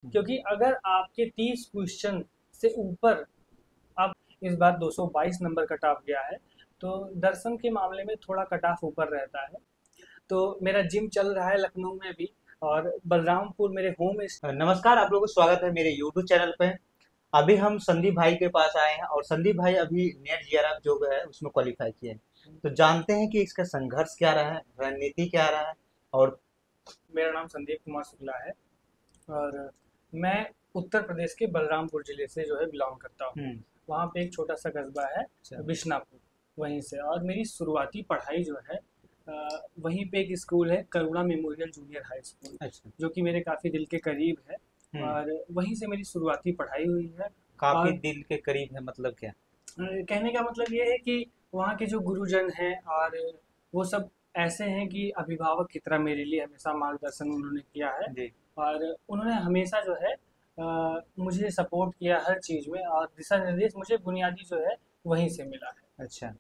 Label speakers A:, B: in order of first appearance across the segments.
A: क्योंकि अगर आपके 30 क्वेश्चन से ऊपर आप इस बार 222 नंबर कट ऑफ गया है, तो दर्शन के मामले में थोड़ा कट ऑफ ऊपर रहता है। तो मेरा जिम चल रहा है लखनऊ में भी, और बलरामपुर मेरे होम।
B: नमस्कार, आप लोगों को स्वागत है मेरे YouTube चैनल पे। अभी हम संदीप भाई के पास आए हैं और संदीप भाई अभी नेट जीआरएफ जो है उसमें क्वालिफाई किए हैं। तो जानते हैं कि इसका संघर्ष क्या रहा है, रणनीति क्या रहा है। और
A: मेरा नाम संदीप कुमार शुक्ला है, और मैं उत्तर प्रदेश के बलरामपुर जिले से जो है बिलोंग करता हूँ।
B: हम्म।
A: वहाँ पे एक छोटा सा कस्बा है,
B: अच्छा।
A: बिशनापुर, वहीं से। और मेरी शुरुआती पढ़ाई जो है वहीं पे एक स्कूल है, करुणा मेमोरियल जूनियर हाई स्कूल,
B: अच्छा।
A: जो कि मेरे काफ़ी दिल के करीब है।
B: हम्म।
A: और वहीं से मेरी शुरुआती पढ़ाई हुई है।
B: काफी
A: और
B: दिल के करीब है मतलब क्या?
A: कहने का मतलब ये है कि वहाँ के जो गुरुजन हैं, और वो सब ऐसे हैं कि अभिभावक की तरह मेरे लिए हमेशा मार्गदर्शन उन्होंने किया है।
B: जी।
A: और उन्होंने हमेशा जो है मुझे सपोर्ट किया हर चीज़ में, और दिशा निर्देश मुझे बुनियादी जो है वहीं से मिला है।
B: अच्छा।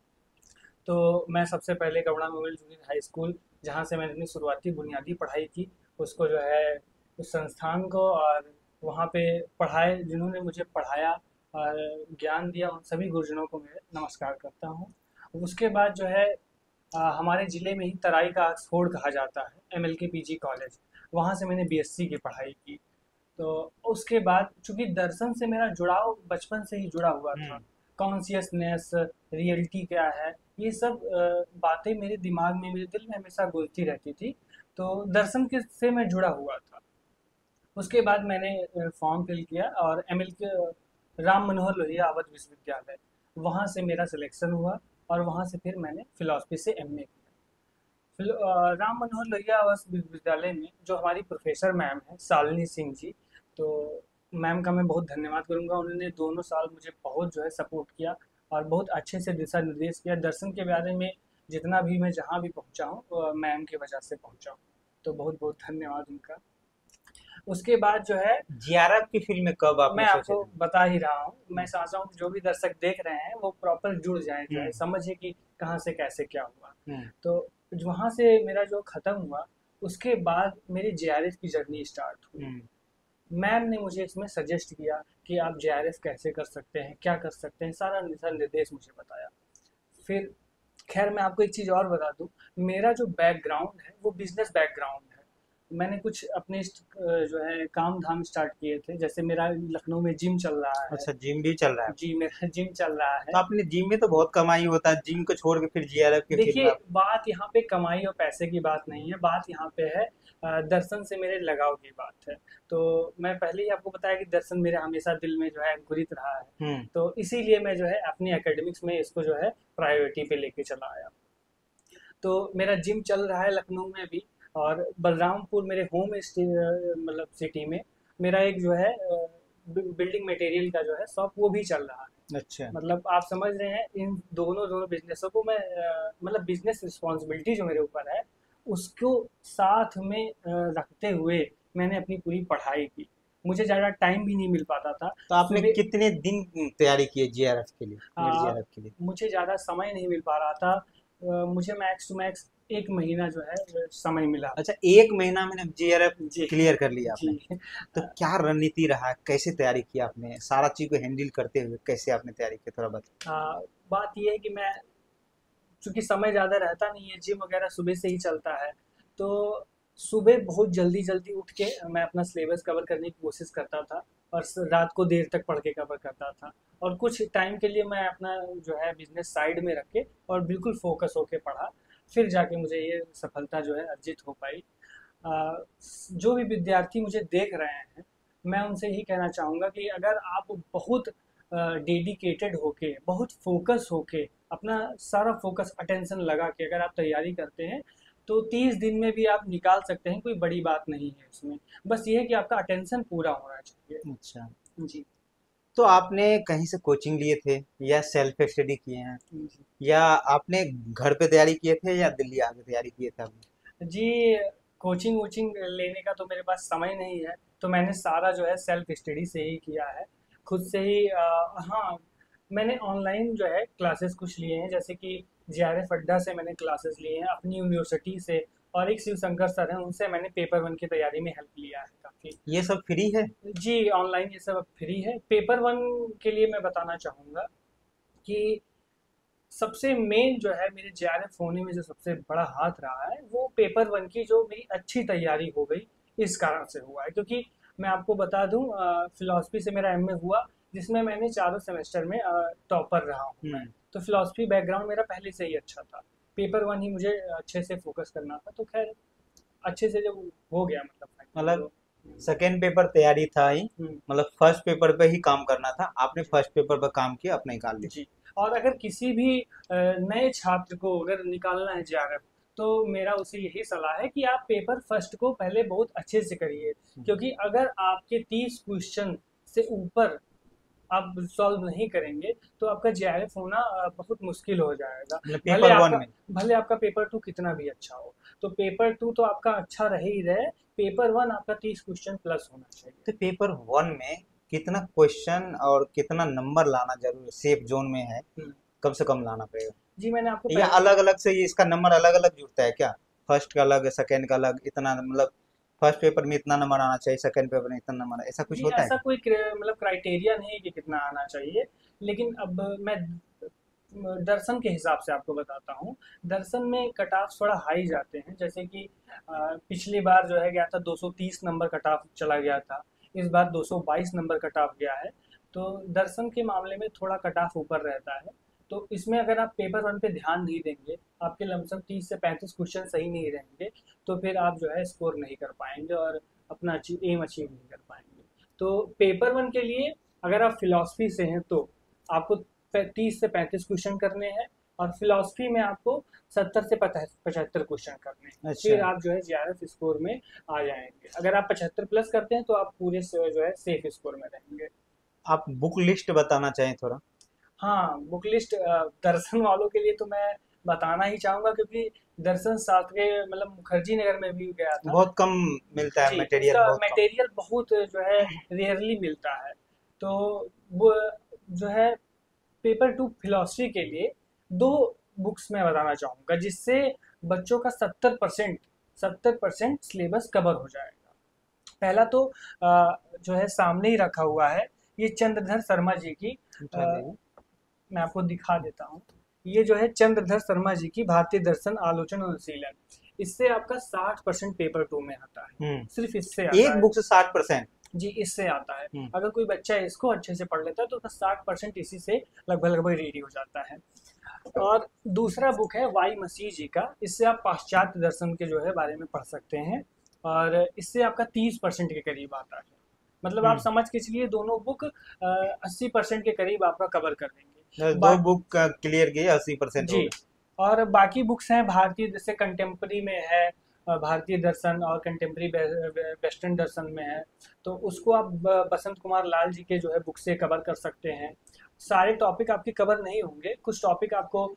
A: तो मैं सबसे पहले करुणा मेमोरियल जूनियर हाई स्कूल, जहाँ से मैंने अपनी शुरुआती बुनियादी पढ़ाई की, उसको जो है उस संस्थान को, और वहाँ पे पढ़ाए जिन्होंने मुझे पढ़ाया और ज्ञान दिया, उन सभी गुरुजनों को मैं नमस्कार करता हूँ। उसके बाद जो है हमारे ज़िले में ही तराई का ऑक्सफोर्ड कहा जाता है, एमएलके पीजी कॉलेज, वहाँ से मैंने बीएससी की पढ़ाई की। तो उसके बाद चूंकि दर्शन से मेरा जुड़ाव बचपन से ही जुड़ा हुआ था,
B: हम्म।
A: कॉन्शियसनेस, रियलिटी क्या है, ये सब बातें मेरे दिमाग में, मेरे दिल में हमेशा गूंजती रहती थी। तो दर्शन के से मैं जुड़ा हुआ था। उसके बाद मैंने फॉर्म फिल किया, और एमएल के राम मनोहर लोहिया अवध विश्वविद्यालय, वहाँ से मेरा सिलेक्शन हुआ। और वहाँ से फिर मैंने फिलॉसफी से एमए किया। राम मनोहर लोहिया अवस्थ विश्वविद्यालय में जो हमारी प्रोफेसर मैम है शालिनी सिंह जी, तो मैम का मैं बहुत धन्यवाद करूंगा। उन्होंने दोनों साल मुझे बहुत जो है सपोर्ट किया, और बहुत अच्छे से दिशा निर्देश किया। दर्शन के बारे में जितना भी मैं जहाँ भी पहुँचा हूँ मैम की वजह से पहुँचा हूँ। तो बहुत बहुत धन्यवाद उनका। उसके बाद जो है
B: जीआरएफ की फील्ड में कब आपने
A: मैं
B: सोचे
A: आपको
B: थे?
A: बता ही रहा हूँ, मैं
B: हम्म।
A: चाहता हूँ कि जो भी दर्शक देख रहे हैं वो प्रॉपर जुड़ जाएं, जो है
B: हम्म।
A: समझे कि कहाँ से कैसे क्या हुआ।
B: हम्म।
A: तो वहाँ से मेरा जो ख़त्म हुआ, उसके बाद मेरी जेआरएफ की जर्नी स्टार्ट हुई।
B: हम्म।
A: मैम ने मुझे इसमें सजेस्ट किया कि आप जेआरएफ कैसे कर सकते हैं, क्या कर सकते हैं, सारा दिशा निर्देश मुझे बताया। फिर खैर मैं आपको एक चीज़ और बता दूं, मेरा जो बैकग्राउंड है वो बिजनेस बैकग्राउंड है। मैंने कुछ अपने जो है काम धाम स्टार्ट किए थे, जैसे मेरा लखनऊ में जिम चल रहा है।
B: अच्छा, जिम भी चल रहा है?
A: जी, मेरा जिम चल रहा
B: तो
A: है।
B: आपने जिम में तो बहुत कमाई होता है, जिम को छोड़ के फिर जीआरएफ की फील्ड में
A: देखिए,
B: आप।
A: बात यहाँ पे कमाई और पैसे की बात नहीं है, बात यहाँ पे है दर्शन से मेरे लगाव की बात है। तो मैं पहले ही आपको बताया कि दर्शन मेरे हमेशा दिल में जो है अंकुरित रहा है।
B: हम्म।
A: तो इसीलिए मैं जो है अपनी एकेडमिक्स में इसको जो है प्रायोरिटी पे लेके चला आया। तो मेरा जिम चल रहा है लखनऊ में भी, और बलरामपुर मेरे होम मतलब सिटी में मेरा एक जो है बिल्डिंग मटेरियल का जो है शॉप, वो भी चल रहा है।
B: अच्छा।
A: मतलब आप समझ रहे हैं, इन दोनों दोनों बिजनेसों को मैं मतलब बिजनेस रिस्पॉन्सिबिलिटी जो मेरे ऊपर है उसको साथ में रखते हुए मैंने अपनी पूरी पढ़ाई की। मुझे ज़्यादा टाइम भी नहीं मिल पाता था।
B: तो आपने
A: सुबह
B: कितने दिन तैयारी की है जीआरएफ के लिए, नेट
A: आ,
B: जीआरएफ के लिए?
A: मुझे ज़्यादा समय नहीं मिल पा रहा था। मुझे मैक्स टू मैक्स 1 महीना जो है समय मिला।
B: अच्छा, एक महीना में जीआरएफ
A: जी।
B: क्लियर कर लिया
A: जी।
B: आपने? तो क्या रणनीति रहा, कैसे तैयारी की आपने, सारा चीज को हैंडल करते हुए कैसे आपने तैयारी की, थोड़ा बता।
A: बात ये है कि मैं, चूंकि समय ज़्यादा रहता नहीं है, जिम वगैरह सुबह से ही चलता है, तो सुबह बहुत जल्दी जल्दी उठ के मैं अपना सिलेबस कवर करने की कोशिश करता था, और रात को देर तक पढ़ के कवर करता था। और कुछ टाइम के लिए मैं अपना जो है बिजनेस साइड में रख के और बिल्कुल फोकस होके पढ़ा। फिर जाके मुझे ये सफलता जो है अर्जित हो पाई। आ, जो भी विद्यार्थी मुझे देख रहे हैं, मैं उनसे यही कहना चाहूँगा कि अगर आप बहुत डेडिकेटेड होके, बहुत फोकस होके, अपना सारा फोकस अटेंशन लगा के अगर आप तैयारी करते हैं, तो 30 दिन में भी आप निकाल सकते हैं। कोई बड़ी बात नहीं है इसमें। बस ये है कि आपका अटेंशन पूरा होना चाहिए।
B: अच्छा,
A: जी।
B: तो आपने कहीं से कोचिंग लिए थे या सेल्फ स्टडी किए हैं,
A: जी।
B: या आपने घर पे तैयारी किए थे या दिल्ली आके तैयारी किए थे आपने?
A: जी, कोचिंग वोचिंग लेने का तो मेरे पास समय नहीं है, तो मैंने सारा जो है सेल्फ स्टडी से ही किया है, खुद से ही। हाँ, मैंने ऑनलाइन जो है क्लासेस कुछ लिए हैं, जैसे कि जेआरएफ अड्डा से मैंने क्लासेस लिए हैं, अपनी यूनिवर्सिटी से और एक शिव शंकर सर हैं, उनसे मैंने पेपर वन की तैयारी में हेल्प लिया है काफ़ी।
B: ये सब फ्री है?
A: जी, ऑनलाइन ये सब अब फ्री है। पेपर वन के लिए मैं बताना चाहूँगा कि सबसे मेन जो है मेरे जेआरएफ होने में जो सबसे बड़ा हाथ रहा है, वो पेपर वन की जो मेरी अच्छी तैयारी हो गई, इस कारण से हुआ है। क्योंकि मैं आपको बता दूं, फिलॉसफी से मेरा एमए हुआ, जिसमें मैंने चारों सेमेस्टर में टॉपर रहा हूँ मैं। तो फिलॉसफी बैकग्राउंड मेरा पहले से ही अच्छा था। पेपर वन ही मुझे अच्छे से फोकस करना था, तो खैर अच्छे से जब हो गया मतलब फाइनल
B: मतलब
A: तो।
B: सेकेंड पेपर तैयारी था ही,
A: हम्म,
B: मतलब फर्स्ट पेपर पे ही काम करना था, आपने फर्स्ट पेपर पर काम किया, अपने निकाल लिया।
A: जी। और अगर किसी भी नए छात्र को अगर निकालना है जेआरएफ, तो मेरा उसे यही सलाह है कि आप पेपर फर्स्ट को पहले बहुत अच्छे से करिए। क्योंकि अगर आपके 30 क्वेश्चन से ऊपर आप सॉल्व नहीं करेंगे, तो आपका जेआरएफ होना बहुत मुश्किल हो जाएगा।
B: मतलब
A: भले
B: पेपर वन
A: आपका
B: में।
A: भले आपका पेपर टू कितना भी अच्छा हो, तो पेपर टू तो आपका अच्छा रह ही रहे, पेपर वन आपका 30 क्वेश्चन प्लस होना चाहिए।
B: तो पेपर वन में कितना क्वेश्चन और कितना नंबर लाना जरूरी सेफ जोन में है,
A: हम्म,
B: कम से कम लाना पड़ेगा?
A: जी मैंने आपको
B: या
A: पहले।
B: अलग अलग से ये इसका नंबर अलग अलग जुड़ता है क्या? फर्स्ट का अलग, सेकंड का अलग, इतना मतलब फर्स्ट पेपर में इतना नंबर आना चाहिए, सेकंड पेपर में इतना नंबर, ऐसा कुछ
A: जी,
B: होता है
A: ऐसा
B: क्या?
A: कोई मतलब क्राइटेरिया नहीं है कि कितना आना चाहिए। लेकिन अब मैं दर्शन के हिसाब से आपको बताता हूँ। दर्शन में कट ऑफ थोड़ा हाई जाते हैं, जैसे कि पिछली बार जो है गया था 230 नंबर कट ऑफ चला गया था। इस बार 222 नंबर कट ऑफ गया है। तो दर्शन के मामले में थोड़ा कट ऑफ ऊपर रहता है। तो इसमें अगर आप पेपर वन पे ध्यान नहीं देंगे, आपके लमसम 30 से 35 क्वेश्चन सही नहीं रहेंगे, तो फिर आप जो है स्कोर नहीं कर पाएंगे और अपना एम अचीव नहीं कर पाएंगे। तो पेपर वन के लिए अगर आप फिलॉसफी से हैं, तो आपको 30 से 35 क्वेश्चन करने हैं, और फिलॉसफी में आपको 70 से 75 क्वेश्चन करने हैं।
B: अच्छा।
A: फिर आप जो है जेआरएफ स्कोर में आ जाएंगे। अगर आप 75 प्लस करते हैं, तो आप पूरे से जो है सेफ स्कोर में रहेंगे।
B: आप बुक लिस्ट बताना चाहें थोड़ा?
A: हाँ, बुक लिस्ट दर्शन वालों के लिए तो मैं बताना ही चाहूँगा, क्योंकि दर्शन शास्त्र के मतलब मुखर्जी नगर में भी गया था।
B: बहुत कम मिलता है
A: जी,
B: मटेरियल,
A: इसका
B: बहुत कम।
A: मटेरियल बहुत जो है रेयरली मिलता है। तो वो जो है पेपर टू फिलोसफी के लिए दो बुक्स मैं बताना चाहूँगा, जिससे बच्चों का 70% सिलेबस कवर हो जाएगा। पहला तो जो है सामने ही रखा हुआ है, ये चंद्रधर शर्मा जी की।
B: उठा
A: अ,
B: लीजिए।
A: मैं आपको दिखा देता हूँ। ये जो है चंद्रधर शर्मा जी की भारतीय दर्शन आलोचना अनुशीलन। इससे आपका 60% पेपर टू में आता है। सिर्फ इससे आता
B: एक
A: है।
B: बुक से 60%?
A: जी, इससे आता है।
B: हम्म।
A: अगर कोई बच्चा इसको अच्छे से पढ़ लेता है, तो उसका 60% इसी से लगभग लगभग रेडी हो जाता है। और दूसरा बुक है वाई मसीह जी का। इससे आप पाश्चात्य दर्शन के जो है बारे में पढ़ सकते हैं, और इससे आपका 30% के करीब आता है। मतलब आप
B: हम्म।
A: समझ के चलिए दोनों बुक 80% के करीब आपका कवर कर देंगे।
B: दो बुक क्लियर किए, 80% हो
A: जी।
B: गए।
A: और बाकी बुक्स हैं भारतीय, जैसे कंटेम्प्रेरी में है भारतीय दर्शन, और कंटेम्प्रेरी वेस्टर्न दर्शन में है। तो उसको आप बसंत कुमार लाल जी के जो है बुक से कवर कर सकते हैं। सारे टॉपिक आपके कवर नहीं होंगे, कुछ टॉपिक आपको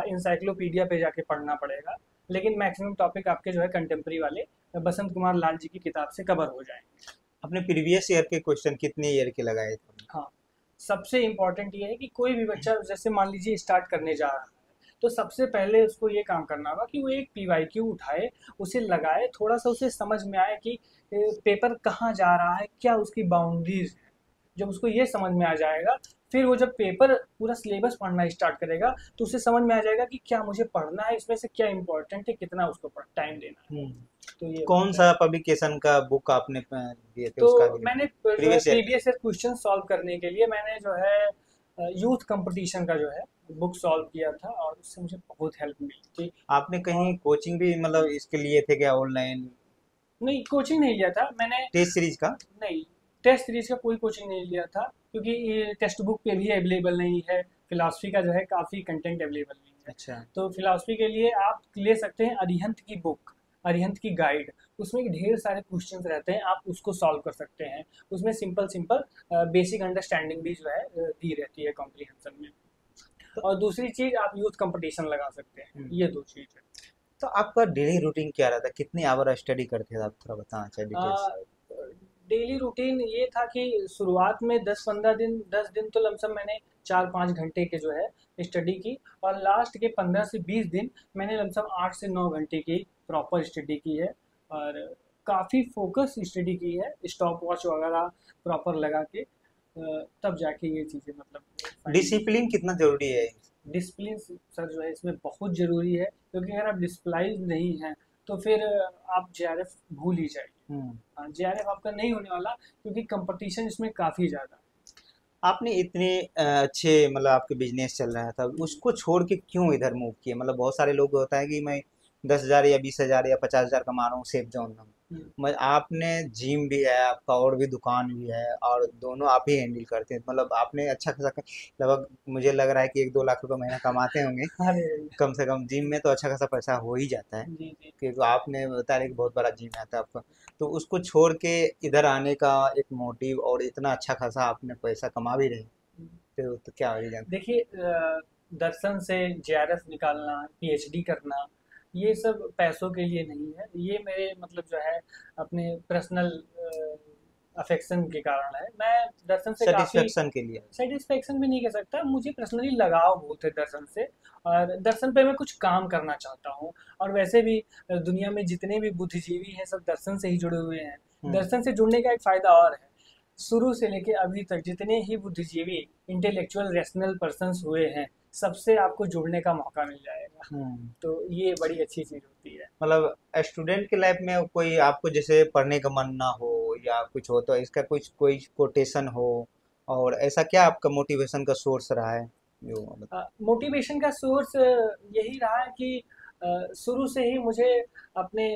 A: इंसाइक्लोपीडिया पे जाके पढ़ना पड़ेगा। लेकिन मैक्सिमम टॉपिक आपके जो है कंटेम्प्रेरी वाले बसंत कुमार लाल जी की किताब से कवर हो जाएंगे।
B: अपने प्रीवियस ईयर के क्वेश्चन कितने ईयर के लगाए थे?
A: हाँ, सबसे इम्पोर्टेंट ये है कि कोई भी बच्चा जैसे मान लीजिए स्टार्ट करने जा रहा है, तो सबसे पहले उसको ये काम करना होगा कि वो एक पीवाईक्यू उठाए, उसे लगाए, थोड़ा सा उसे समझ में आए कि पेपर कहाँ जा रहा है, क्या उसकी बाउंड्रीज है। जब उसको ये समझ में आ जाएगा, फिर वो जब पेपर पूरा सिलेबस पढ़ना स्टार्ट करेगा, तो उसे समझ में आ जाएगा कि क्या मुझे पढ़ना है, इसमें से क्या इंपॉर्टेंट है, कितना उसको टाइम देना है। तो ये
B: कौन
A: बात है।
B: सा पब्लिकेशन का बुक आपने दिए थे
A: तो
B: उसका भी?
A: मैंने जो है
B: previous year
A: previous year question solve करने के लिए मैंने जो है यूथ कंपटीशन का जो है बुक सॉल्व किया था, और उससे मुझे बहुत हेल्प मिली थी।
B: आपने
A: और
B: कहीं कोचिंग भी मतलब इसके लिए थे क्या, ऑनलाइन
A: नहीं, कोचिंग नहीं लिया था मैंने।
B: टेस्ट सीरीज का?
A: नहीं, टेस्ट सीरीज का कोई कोचिंग नहीं लिया था, क्योंकि ये टेक्स्ट बुक पे भी अवेलेबल नहीं है। फिलासफी का जो है काफ़ी कंटेंट अवेलेबल नहीं है।
B: अच्छा।
A: तो फिलासफी के लिए आप ले सकते हैं अरिहंत की बुक, अरिहंत की गाइड। उसमें ढेर सारे क्वेश्चंस रहते हैं, आप उसको सॉल्व कर सकते हैं। उसमें सिंपल सिंपल बेसिक अंडरस्टैंडिंग भी जो है दी रहती है कॉम्प्रिहेंशन में।
B: तो,
A: और दूसरी चीज़, आप यूथ कंपटीशन लगा सकते हैं। ये दो चीज़ है।
B: तो आपका डेली रूटीन क्या रहता है, कितने आवर स्टडी करते थे आप, थोड़ा बताना चाहिए डिटेल्स।
A: डेली रूटीन ये था कि शुरुआत में 10 दिन तो लमसम मैंने 4-5 घंटे के जो है स्टडी की, और लास्ट के 15 से 20 दिन मैंने लमसम 8 से 9 घंटे की प्रॉपर स्टडी की है और काफ़ी फोकस स्टडी की है, स्टॉप वॉच वगैरह प्रॉपर लगा के तब जाके ये चीज़ें मतलब फाइनल।
B: डिसिप्लिन कितना जरूरी है?
A: डिसिप्लिन सर जो है इसमें बहुत ज़रूरी है, क्योंकि अगर आप डिसिप्लाइज नहीं हैं तो फिर आप जेआरएफ भूल ही जाइए।
B: हम्म।
A: हाँ, जेआरएफ आपका नहीं होने वाला, क्योंकि कंपटीशन इसमें काफ़ी ज़्यादा है।
B: आपने इतने अच्छे मतलब आपके बिजनेस चल रहा था, उसको छोड़ के क्यों इधर मूव किए? मतलब बहुत सारे लोग होता है कि मैं 10,000 या 20,000 या 50,000 कमा रहा हूँ सेफ जोन में हूँ।
A: हम्म।
B: आपने जिम भी है आपका और भी दुकान भी है और दोनों आप ही हैंडल करते हैं, मतलब आपने अच्छा खासा लगभग मुझे लग रहा है कि 1-2 लाख रुपए महीना कमाते होंगे
A: अरे
B: कम से कम। जिम में तो अच्छा खासा पैसा हो ही जाता है,
A: जी जी।
B: क्योंकि आपने बताया कि बहुत बड़ा जिम आता है आपका। तो उसको छोड़ के इधर आने का एक मोटिव, और इतना अच्छा खासा आपने पैसा कमा भी रहे, तो क्या रीजन था?
A: देखिए दर्शन से जेआरएफ निकालना, पीएचडी करना, ये सब पैसों के लिए नहीं है, ये मेरे मतलब जो है अपने पर्सनल अफेक्शन के कारण है। मैं दर्शन से काफ़ी
B: सेटिस्फेक्शन के लिए?
A: सेटिस्फेक्शन भी नहीं कह सकता, मुझे पर्सनली लगाव बहुत है दर्शन से, और दर्शन पे मैं कुछ काम करना चाहता हूँ। और वैसे भी दुनिया में जितने भी बुद्धिजीवी हैं सब दर्शन से ही जुड़े हुए हैं।
B: हम्म।
A: दर्शन से जुड़ने का एक फ़ायदा और है, शुरू से लेके अभी तक जितने ही बुद्धिजीवी इंटेलेक्चुअल रैशनल पर्सन्स हुए हैं, सबसे आपको जुड़ने का मौका मिल जाएगा।
B: हम्म।
A: तो ये बड़ी अच्छी चीज़ होती है।
B: मतलब स्टूडेंट के लाइफ में कोई आपको जैसे पढ़ने का मन ना हो या कुछ हो, तो इसका कुछ कोई कोटेशन हो, और ऐसा क्या आपका मोटिवेशन का सोर्स रहा है जो मतलब?
A: मोटिवेशन का सोर्स यही रहा है कि शुरू से ही मुझे अपने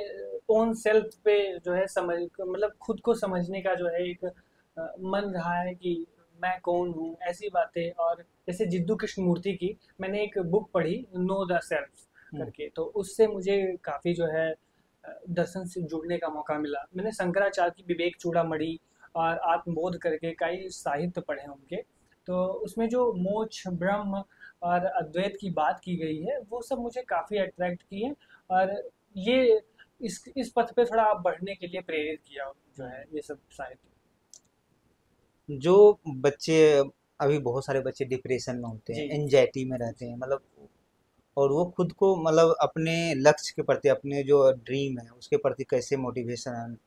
A: ओन सेल्फ पे जो है समझ मतलब खुद को समझने का जो है एक मन रहा है कि मैं कौन हूँ, ऐसी बातें। और जैसे जिद्दू कृष्णमूर्ति की मैंने एक बुक पढ़ी, नो द सेल्फ
B: हम्म।
A: करके, तो उससे मुझे काफ़ी जो है दर्शन से जुड़ने का मौका मिला। मैंने शंकराचार्य की विवेक चूड़ामणि और आत्मबोध करके कई साहित्य पढ़े उनके, तो उसमें जो मोक्ष, ब्रह्म और अद्वैत की बात की गई है वो सब मुझे काफ़ी अट्रैक्ट किए, और ये इस पथ पे थोड़ा बढ़ने के लिए प्रेरित किया जो है ये सब साहित्य।
B: जो बच्चे, अभी बहुत सारे बच्चे डिप्रेशन में होते हैं,
A: जी
B: एंजाइटी में रहते हैं, मतलब और वो खुद को मतलब अपने लक्ष्य के प्रति, अपने जो ड्रीम है उसके प्रति कैसे मोटिवेशन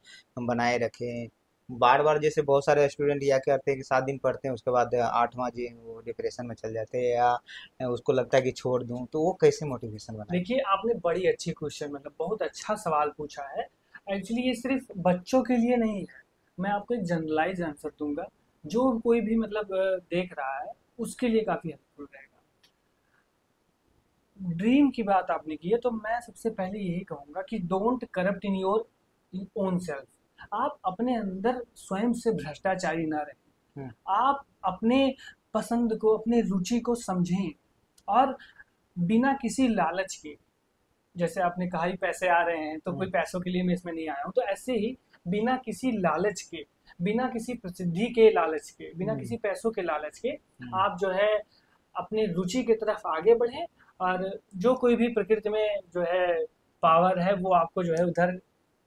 B: बनाए रखें? बार बार जैसे बहुत सारे स्टूडेंट या क्या करते हैं कि 7 दिन पढ़ते हैं, उसके बाद 8वां दिन वो डिप्रेशन में चल जाते हैं, या उसको लगता है कि छोड़ दूं, तो वो कैसे मोटिवेशन बनाए?
A: देखिए, आपने बड़ी अच्छी क्वेश्चन मतलब बहुत अच्छा सवाल पूछा है। एक्चुअली ये सिर्फ बच्चों के लिए नहीं है, मैं आपको एक जनरलाइज आंसर दूंगा, जो कोई भी मतलब देख रहा है उसके लिए काफ़ी हेल्पफुल रहेगा। ड्रीम की बात आपने की है, तो मैं सबसे पहले यही कहूँगा कि don't corrupt in your own self. आप अपने अंदर स्वयं से भ्रष्टाचारी ना रहें।
B: हम्म।
A: आप अपने पसंद को, अपने रुचि को समझें, और बिना किसी लालच के, जैसे आपने कहा ही पैसे आ रहे हैं तो कोई
B: हम्म।
A: पैसों के लिए मैं इसमें नहीं आया हूँ, तो ऐसे ही बिना किसी लालच के, बिना किसी प्रसिद्धि के लालच के, बिना
B: हम्म।
A: किसी पैसों के लालच के
B: हम्म।
A: आप जो है अपनी रुचि की तरफ आगे बढ़ें, और जो कोई भी प्रकृति में जो है पावर है वो आपको जो है उधर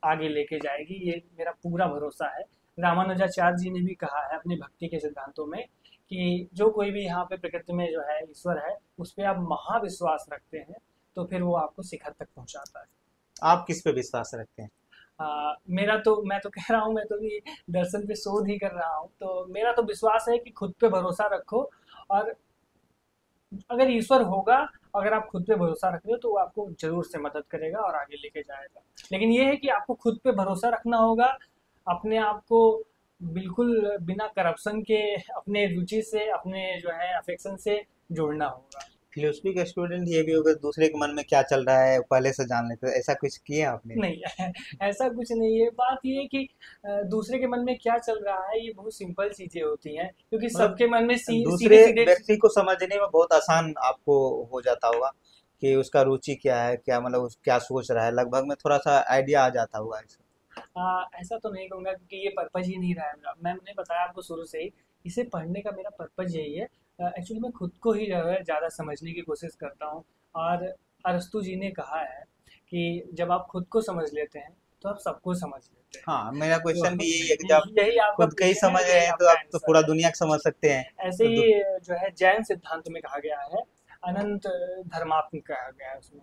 A: आगे लेके जाएगी, ये मेरा पूरा भरोसा है। रामानुजाचार्य जी ने भी कहा है अपने भक्ति के सिद्धांतों में कि जो कोई भी यहाँ पे प्रकृति में जो है ईश्वर है, उस पर आप महाविश्वास रखते हैं तो फिर वो आपको शिखर तक पहुंचाता है।
B: आप किस पे विश्वास रखते हैं?
A: मेरा तो, मैं तो कह रहा हूँ, मैं तो भी दर्शन पे शोध ही कर रहा हूँ, तो मेरा तो विश्वास है कि खुद पे भरोसा रखो, और अगर ईश्वर होगा, अगर आप खुद पे भरोसा रख रहे हो तो वो आपको जरूर से मदद करेगा और आगे लेके जाएगा। लेकिन ये है कि आपको खुद पे भरोसा रखना होगा, अपने आप को बिल्कुल बिना करप्शन के अपने रुचि से, अपने जो है अफेक्शन से जोड़ना होगा।
B: फिलोसफी का स्टूडेंट ये भी होगा, दूसरे के मन में क्या चल रहा है पहले से जान लेते हैं, ऐसा कुछ किए आपने?
A: नहीं ऐसा कुछ नहीं है। बात ये है कि दूसरे के मन में क्या चल रहा है ये बहुत सिंपल चीजें होती हैं, क्योंकि
B: मतलब
A: सबके मन में
B: दूसरे
A: सीधे सीधे।
B: व्यक्ति को समझने में बहुत आसान आपको हो जाता होगा कि उसका रुचि क्या है, क्या मतलब क्या सोच रहा है, लगभग में थोड़ा सा आइडिया आ जाता होगा इसका।
A: ऐसा तो नहीं कहूँगा, क्योंकि ये पर्पज ही नहीं रहा है मेरा। मैंने बताया आपको शुरू से ही, इसे पढ़ने का मेरा पर्पज यही है। एक्चुअली मैं खुद को ही जो है ज़्यादा समझने की कोशिश करता हूँ, और अरस्तु जी ने कहा है कि जब आप खुद को समझ लेते हैं तो आप सबको समझ लेते हैं।
B: हाँ, मेरा क्वेश्चन भी यही है कि
A: तो
B: जब
A: यही आपका
B: खुद का ही
A: क्वेश्चन है
B: समझ
A: और
B: रहे
A: यही
B: हैं तो
A: आपका
B: आप तो
A: आंसर
B: पूरा
A: है।
B: दुनिया को समझ सकते हैं।
A: ऐसे
B: तो
A: ही जो है जैन सिद्धांत में कहा गया है, अनंत धर्मात्म कहा गया है उसमें।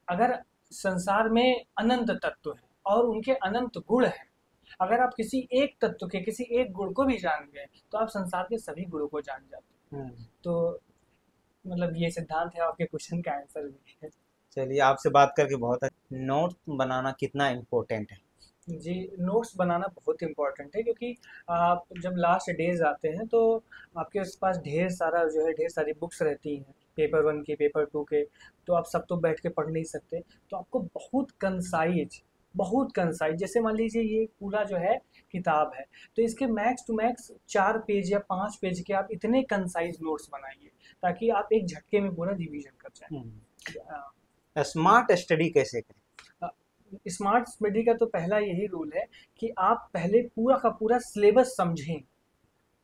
A: अगर संसार में अनंत तत्व हैं और उनके अनंत गुण हैं। अगर आप किसी एक तत्व के किसी एक गुण को भी जान गए तो आप संसार के सभी गुणों को जान जाते हैं। तो मतलब ये सिद्धांत है, आपके क्वेश्चन का आंसर भी है।
B: चलिए, आपसे बात करके बहुत अच्छा। नोट बनाना कितना इम्पोर्टेंट है?
A: जी, नोट्स बनाना बहुत इम्पोर्टेंट है, क्योंकि आप जब लास्ट डेज आते हैं तो आपके पास ढेर सारा जो है ढेर सारी बुक्स रहती हैं, पेपर 1 की, पेपर 2 के। तो आप सब तो बैठ के पढ़ नहीं सकते, तो आपको बहुत कंसाइज, जैसे मान लीजिए ये पूरा जो है किताब है, तो इसके मैक्स टू मैक्स 4 पेज या 5 पेज के आप इतने कंसाइज नोट्स बनाइए ताकि आप एक झटके में पूरा रिवीजन कर जाएं।
B: स्मार्ट स्टडी कैसे करें?
A: स्मार्ट स्टडी का तो पहला यही रूल है कि आप पहले पूरा का पूरा सिलेबस समझें।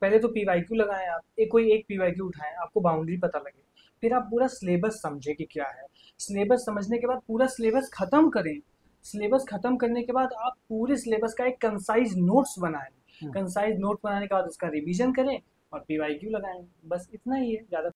A: पहले तो पीवाईक्यू लगाएं, आप कोई एक पीवाईक्यू उठाएं, आपको बाउंड्री पता लगे। फिर आप पूरा सिलेबस समझें कि क्या है। सिलेबस समझने के बाद पूरा सिलेबस खत्म करें। सिलेबस खत्म करने के बाद आप पूरे सिलेबस का एक कंसाइज नोट्स बनाएं। कंसाइज नोट बनाने के बाद उसका रिवीजन करें और पीवाईक्यू लगाएं। बस इतना ही है, ज़्यादा